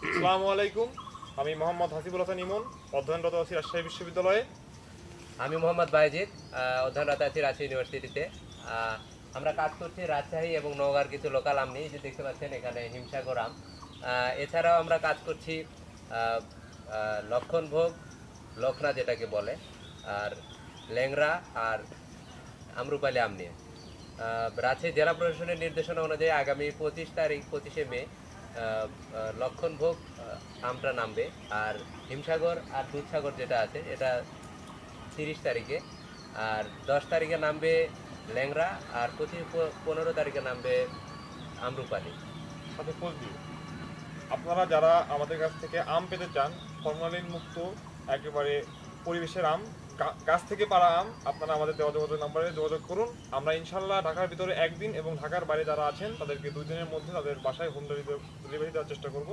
আসসালামু আলাইকুম। আমি মোহাম্মদ হাসিবুল হাসান ইমন, অধ্যয়নরত আছি রাজশাহী বিশ্ববিদ্যালয়ে। আমি মোহাম্মদ বায়েজিদ, অধ্যয়নরত আছি রাজশাহী ইউনিভার্সিটিতে। আহ, আমরা কাজ করছি রাজশাহী এবং নওগাঁর কিছু লোকাল আম নিয়ে, যে দেখতে পাচ্ছেন এখানে হিমসাগর আম। এছাড়াও আমরা কাজ করছি আহ, লক্ষণভোগ, লখনা যেটাকে বলে, আর ল্যাংড়া আর আম্রপালি আম নিয়ে। রাজশাহী জেলা প্রশাসনের নির্দেশনা অনুযায়ী আগামী 25 তারিখ, 25শে মে লক্ষণভোগ আমটা নামবে। আর হিমসাগর আর দুধসাগর যেটা আছে এটা 30 তারিখে। আর 10 তারিখে নামবে ল্যাংড়া, আর 15 তারিখে নামবে আম্রপালি। সাথে ফজলি। আপনারা যারা আমাদের কাছ থেকে আম পেতে চান, ফরমালিন মুক্ত একেবারে পরিবেশের আম, গাছ থেকে পাড়া আম, আপনারা আমাদের দেওয়া যোগাযোগ নাম্বারে যোগাযোগ করুন। আমরা ইনশাল্লাহ ঢাকার ভিতরে একদিন এবং ঢাকার বাইরে যারা আছেন তাদেরকে 2 দিনের মধ্যে তাদের বাসায় হোম ডেলিভারি দেওয়ার চেষ্টা করব।